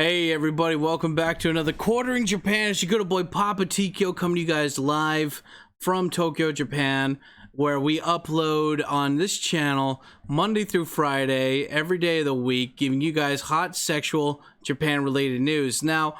Hey everybody, welcome back to another Quartering Japan. It's your good old boy Papa Tikyo coming to you guys live from Tokyo, Japan, where we upload on this channel Monday through Friday, every day of the week, giving you guys hot sexual Japan related news. Now,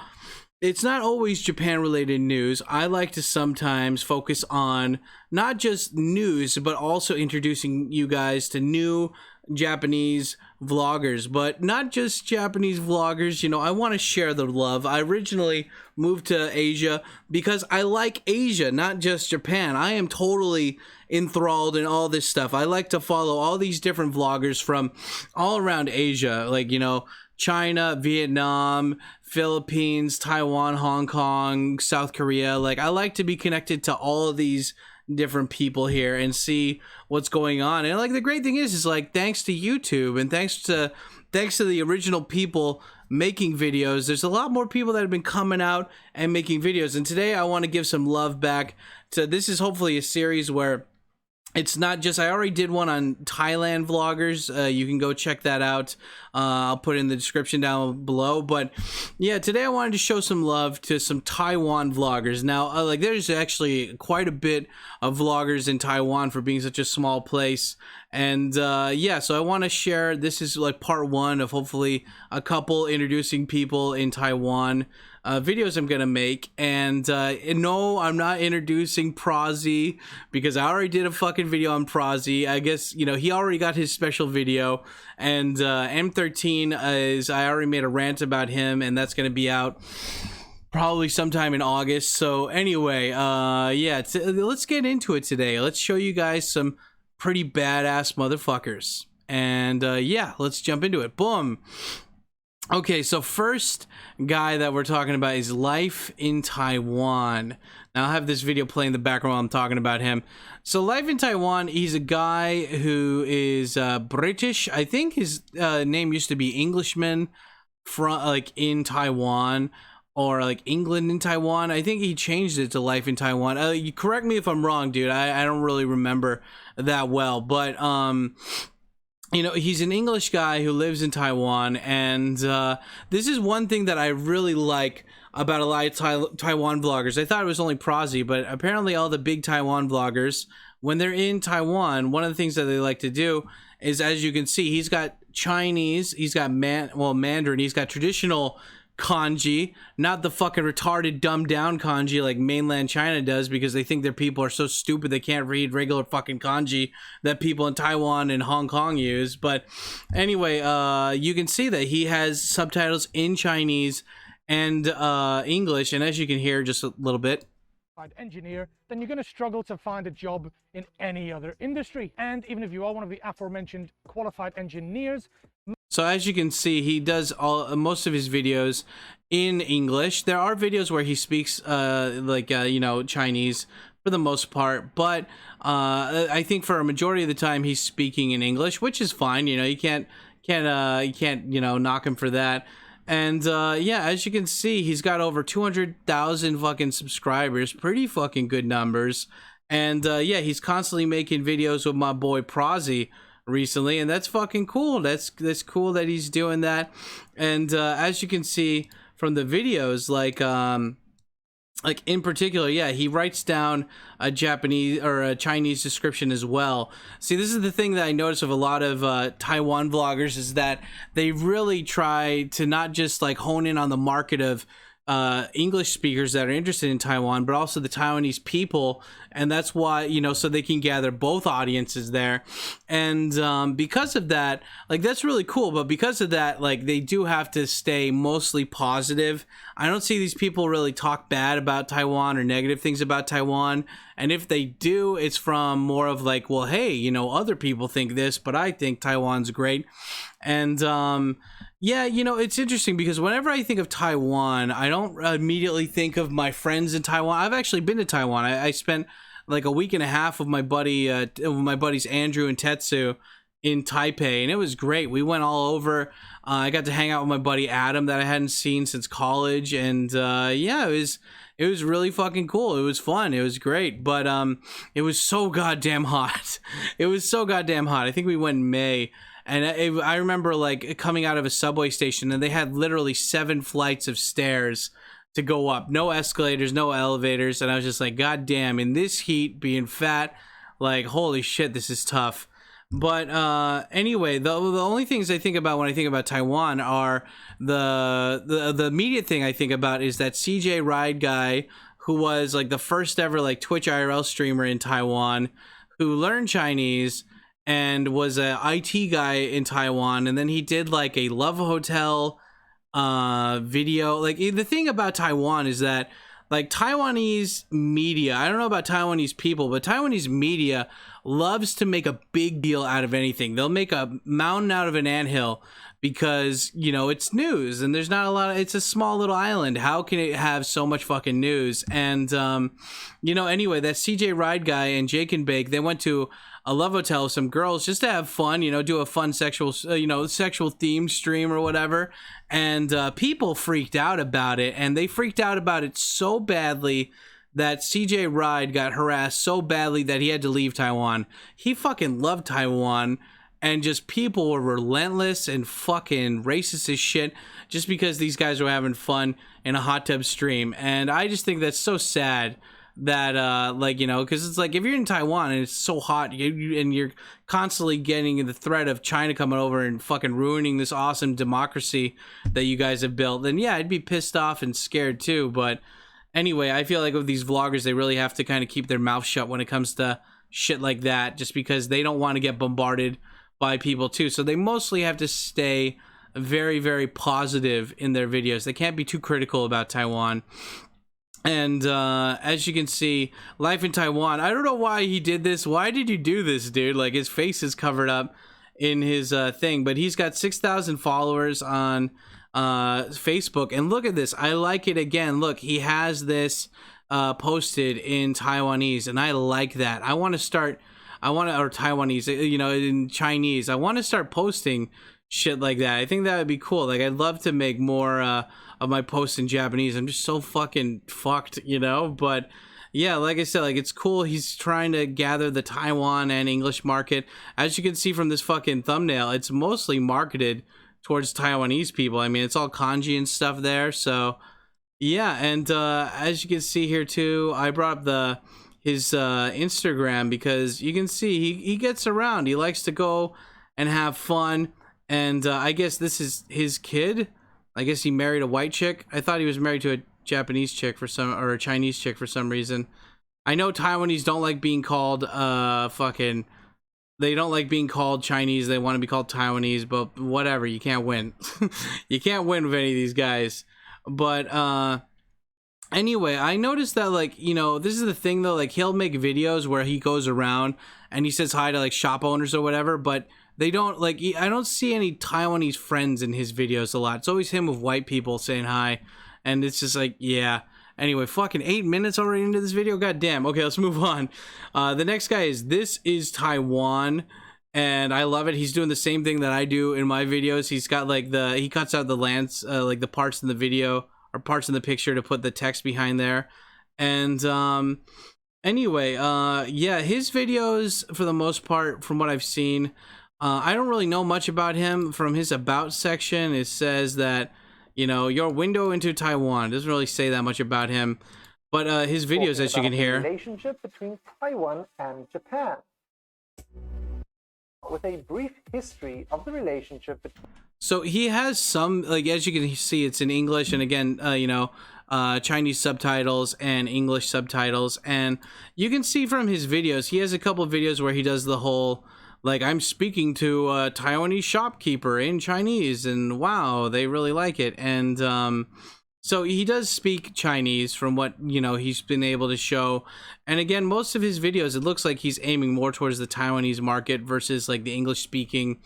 it's not always Japan related news. I like to sometimes focus on not just news, but also introducing you guys to new Japanese vloggers, but not just Japanese vloggers. You know, I want to share the love. I originally moved to Asia because I like Asia, not just Japan. I am totally enthralled in all this stuff. I like to follow all these different vloggers from all around Asia, like, you know, China, Vietnam, Philippines, Taiwan, Hong Kong, South Korea. Like, I like to be connected to all of these different people here and see what's going on. And like, the great thing is like, thanks to YouTube and thanks to the original people making videos, there's a lot more people that have been coming out and making videos. And today I want to give some love back to, this is hopefully a series where it's not just, I already did one on Thailand vloggers. You can go check that out. I'll put it in the description down below. But yeah, today I wanted to show some love to some Taiwan vloggers. Now, like, there's actually quite a bit of vloggers in Taiwan for being such a small place. And yeah, so I want to share, this is like part one of hopefully a couple introducing people in Taiwan videos I'm gonna make. And no, I'm not introducing Prozzy because I already did a fucking video on Prozzy. I guess, you know, he already got his special video. And M13 is, I already made a rant about him, and that's gonna be out probably sometime in August. So anyway, yeah, let's get into it today. Let's show you guys some pretty badass motherfuckers. And yeah, let's jump into it. Boom. Okay, so first guy that we're talking about is Life in Taiwan. Now, I'll have this video playing in the background while I'm talking about him. So Life in Taiwan, he's a guy who is British. I think his name used to be Englishman from like in Taiwan, or like England in Taiwan. I think he changed it to Life in Taiwan. You correct me if I'm wrong, dude. I don't really remember that well, but you know, he's an English guy who lives in Taiwan, and this is one thing that I really like about a lot of Taiwan vloggers. I thought it was only Prozzy, but apparently all the big Taiwan vloggers, when they're in Taiwan, one of the things that they like to do is, as you can see, he's got Chinese, he's got Mandarin, he's got traditional kanji, not the fucking retarded dumbed down kanji like mainland China does, because they think their people are so stupid they can't read regular fucking kanji that people in Taiwan and Hong Kong use. But anyway, you can see that he has subtitles in Chinese and English, and as you can hear just a little bit, engineer, then you're going to struggle to find a job in any other industry. And even if you are one of the aforementioned qualified engineers. So as you can see, he does most of his videos in English. There are videos where he speaks you know, Chinese for the most part, but I think for a majority of the time he's speaking in English, which is fine. You know, you can't you know, knock him for that. And yeah, as you can see, he's got over 200,000 fucking subscribers, pretty fucking good numbers. And yeah, he's constantly making videos with my boy Prozzy recently, and that's fucking cool. That's cool that he's doing that. And as you can see from the videos, like in particular, yeah, he writes down a Japanese or a Chinese description as well. See, this is the thing that I notice of a lot of Taiwan vloggers, is that they really try to not just like hone in on the market of English speakers that are interested in Taiwan, but also the Taiwanese people. And that's why, you know, so they can gather both audiences there. And because of that, like, that's really cool. But because of that, like, they do have to stay mostly positive. I don't see these people really talk bad about Taiwan or negative things about Taiwan. And if they do, it's from more of like, well, hey, you know, other people think this, but I think Taiwan's great. And yeah, you know, it's interesting because whenever I think of Taiwan, I don't immediately think of my friends in Taiwan. I've actually been to Taiwan. I spent like a week and a half with my buddies Andrew and Tetsu in Taipei, and it was great. We went all over. I got to hang out with my buddy Adam that I hadn't seen since college, and yeah, it was really fucking cool. It was fun. It was great, but it was so goddamn hot. It was so goddamn hot. I think we went in May. And I remember like coming out of a subway station, and they had literally 7 flights of stairs to go up, no escalators, no elevators, and I was just like, god damn, in this heat, being fat, like, holy shit, this is tough. But anyway, the only things I think about when I think about Taiwan are the immediate thing I think about is that CJ Ride guy, who was like the first ever like Twitch IRL streamer in Taiwan, who learned Chinese and was a IT guy in Taiwan, and then he did like a Love Hotel video. Like, the thing about Taiwan is that like Taiwanese media, I don't know about Taiwanese people, but Taiwanese media loves to make a big deal out of anything. They'll make a mountain out of an anthill because, you know, it's news, and there's not a lot of, it's a small little island. How can it have so much fucking news? And you know, anyway, that CJ Ride guy and Jake and Bake, they went to a Love Hotel with some girls just to have fun, you know, do a fun sexual, you know, sexual themed stream or whatever. And people freaked out about it, and they freaked out about it so badly that CJ Ride got harassed so badly that he had to leave Taiwan. He fucking loved Taiwan, and just people were relentless and fucking racist as shit just because these guys were having fun in a hot tub stream. And I just think that's so sad that like, you know, because it's like if you're in Taiwan and it's so hot, and you're constantly getting the threat of China coming over and fucking ruining this awesome democracy that you guys have built, then yeah, I'd be pissed off and scared too. But anyway, I feel like with these vloggers, they really have to kind of keep their mouth shut when it comes to shit like that, just because they don't want to get bombarded by people too. So they mostly have to stay very, very positive in their videos. They can't be too critical about Taiwan. And as you can see, life in Taiwan, I don't know why he did this. Why did you do this, dude? Like, his face is covered up in his thing, but he's got 6,000 followers on Facebook. And look at this, I like it again. Look, he has this posted in Taiwanese, and I like that. I want to start, or Taiwanese, you know, in Chinese, I want to start posting shit like that. I think that would be cool. Like, I'd love to make more of my posts in Japanese. I'm just so fucking fucked, you know. But yeah, like I said, like, it's cool. He's trying to gather the Taiwan and English market. As you can see from this fucking thumbnail, it's mostly marketed towards Taiwanese people. I mean, it's all kanji and stuff there. So yeah, and as you can see here too, I brought up his Instagram because you can see he gets around. He likes to go and have fun. And I guess this is his kid. I guess he married a white chick. I thought he was married to a Japanese chick or a Chinese chick for some reason. I know Taiwanese don't like being called they don't like being called Chinese. They want to be called Taiwanese, but whatever, you can't win. You can't win with any of these guys. But anyway, I noticed that, like, you know, this is the thing though, like, he'll make videos where he goes around and he says hi to like shop owners or whatever, but they don't, like, I don't see any Taiwanese friends in his videos a lot. It's always him with white people saying hi, and it's just like, yeah. Anyway, fucking 8 minutes already into this video. God damn. Okay, let's move on. The next guy is This Is Taiwan, and I love it. He's doing the same thing that I do in my videos. He's got like he cuts out the lands, like the parts in the video or parts in the picture to put the text behind there. And anyway, yeah, his videos for the most part, from what I've seen, I don't really know much about him. From his about section, it says that, you know, your window into Taiwan. It doesn't really say that much about him, but his videos, as you can hear, relationship between Taiwan and Japan, with a brief history of the relationship between. So he has some, like, as you can see, it's in English, and again, you know, Chinese subtitles and English subtitles, and you can see from his videos, he has a couple of videos where he does the whole, like, I'm speaking to a Taiwanese shopkeeper in Chinese, and wow, they really like it. And so he does speak Chinese from what, you know, he's been able to show. And again, most of his videos, it looks like he's aiming more towards the Taiwanese market versus like the English speaking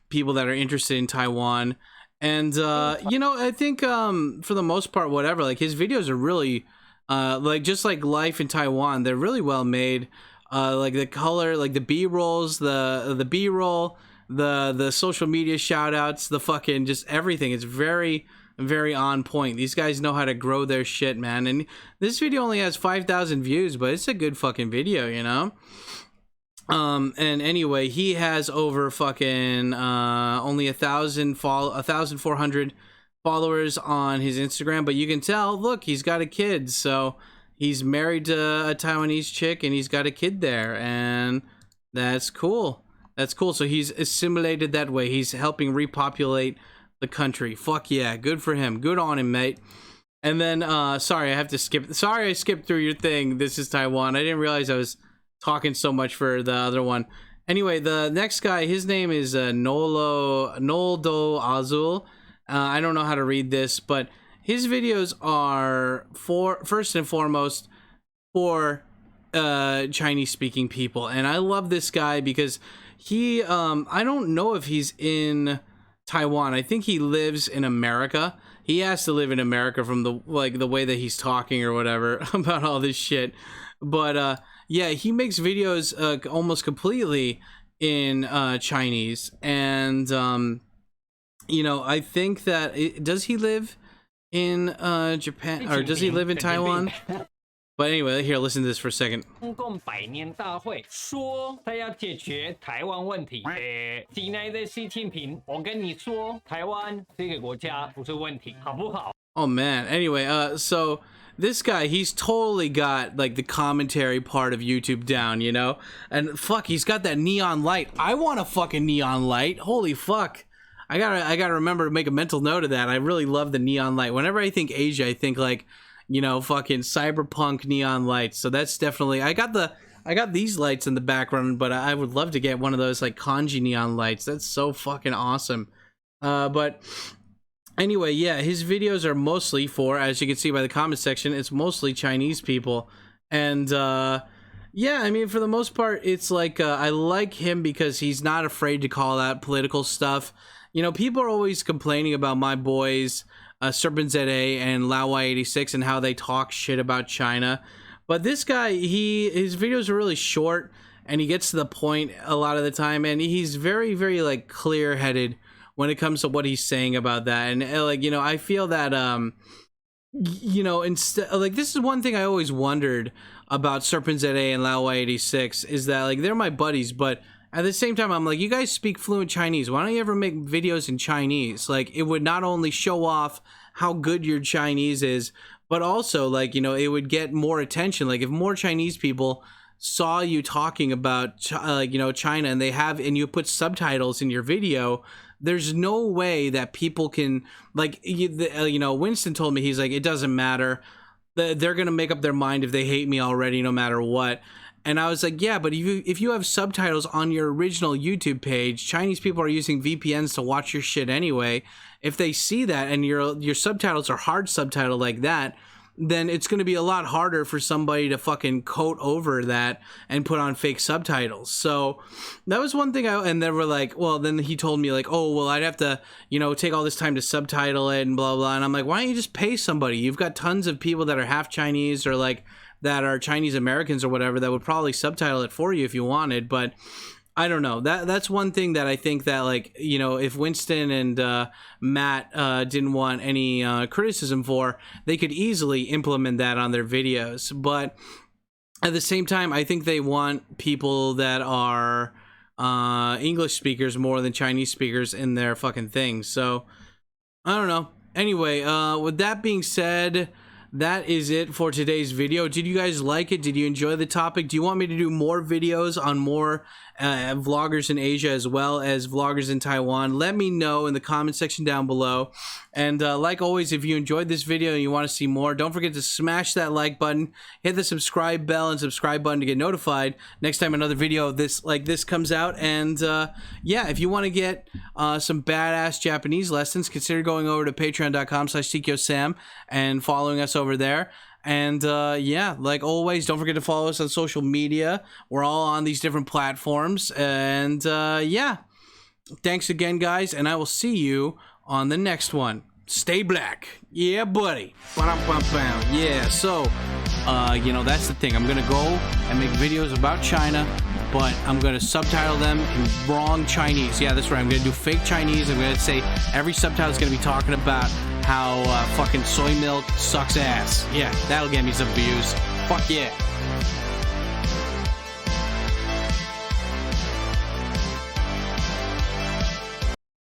people that are interested in Taiwan. And you know, I think for the most part, whatever, like, his videos are really like, just like life in Taiwan, they're really well made. Like the color, like the B-rolls, the B-roll, the social media shout outs, the fucking just everything. It's very, very on point. These guys know how to grow their shit, man. And this video only has 5,000 views, but it's a good fucking video, you know? And anyway, he has over fucking only 1,400 followers on his Instagram, but you can tell, look, he's got a kid. So he's married to a Taiwanese chick and he's got a kid there, and that's cool. That's cool. So he's assimilated that way. He's helping repopulate the country. Fuck yeah, good for him. Good on him, mate. And then sorry, I skipped through your thing. This is Taiwan. I didn't realize I was talking so much for the other one. Anyway, the next guy, his name is Noldo Azul. I don't know how to read this, but his videos are first and foremost for Chinese speaking people. And I love this guy because he I don't know if he's in Taiwan. I think he lives in America. He has to live in America from the way that he's talking or whatever about all this shit. But yeah, he makes videos almost completely in Chinese, and you know, I think that does he live in Japan, or does he live in Taiwan? But anyway, here, listen to this for a second. 中共百年大会说他要解决台湾问题。亲爱的习近平，我跟你说，台湾这个国家不是问题，好不好？ Oh man. Anyway, so this guy, he's totally got like the commentary part of YouTube down, you know? And fuck, he's got that neon light. I want a fucking neon light. Holy fuck. I gotta remember to make a mental note of that. I really love the neon light. Whenever I think Asia, I think like, you know, fucking cyberpunk neon lights. So that's definitely, I got these lights in the background, but I would love to get one of those like kanji neon lights. That's so fucking awesome. But anyway, yeah, his videos are mostly for, as you can see by the comment section, it's mostly Chinese people. And yeah, I mean, for the most part, it's like I like him because he's not afraid to call out political stuff. You know, people are always complaining about my boys Serpent ZA and LaoY86 and how they talk shit about China, but this guy, his videos are really short and he gets to the point a lot of the time, and he's very, very like clear-headed when it comes to what he's saying about that. And like, you know, I feel that you know, instead, like, this is one thing I always wondered about Serpent ZA and LaoY86 is that like they're my buddies, but at the same time, I'm like, you guys speak fluent Chinese. Why don't you ever make videos in Chinese? Like, it would not only show off how good your Chinese is, but also, like, you know, it would get more attention. Like, if more Chinese people saw you talking about, like, you know, China, and you put subtitles in your video, there's no way that people can, like, you know, Winston told me, he's like, it doesn't matter. They're going to make up their mind if they hate me already, no matter what. And I was like, yeah, but if you have subtitles on your original YouTube page, Chinese people are using VPNs to watch your shit anyway. If they see that and your subtitles are hard subtitle like that, then it's going to be a lot harder for somebody to fucking coat over that and put on fake subtitles. So that was one thing and they were like, well, then he told me like, oh, well, I'd have to, you know, take all this time to subtitle it and blah, blah. And I'm like, why don't you just pay somebody? You've got tons of people that are half Chinese or like that are Chinese Americans or whatever that would probably subtitle it for you if you wanted. But I don't know. That's one thing that I think that, like, you know, if Winston and Matt didn't want any criticism for, they could easily implement that on their videos. But at the same time, I think they want people that are English speakers more than Chinese speakers in their fucking things. So I don't know. Anyway, with that being said, that is it for today's video. Did you guys like it? Did you enjoy the topic? Do you want me to do more videos on more vloggers in Asia as well as vloggers in Taiwan? Let me know in the comment section down below. And like always, if you enjoyed this video and you want to see more, don't forget to smash that like button, hit the subscribe bell and subscribe button to get notified next time another video of this like this comes out. And yeah, if you want to get some badass Japanese lessons, consider going over to patreon.com/TKOSam and following us over there. And yeah, like always, don't forget to follow us on social media. We're all on these different platforms. And yeah, thanks again, guys, and I will see you on the next one. Stay black. Yeah, buddy. Yeah, so you know, that's the thing. I'm gonna go and make videos about China, but I'm gonna subtitle them in wrong Chinese. Yeah, that's right. I'm gonna do fake Chinese. I'm gonna say every subtitle is gonna be talking about how fucking soy milk sucks ass. Yeah, that'll get me some views. Fuck yeah.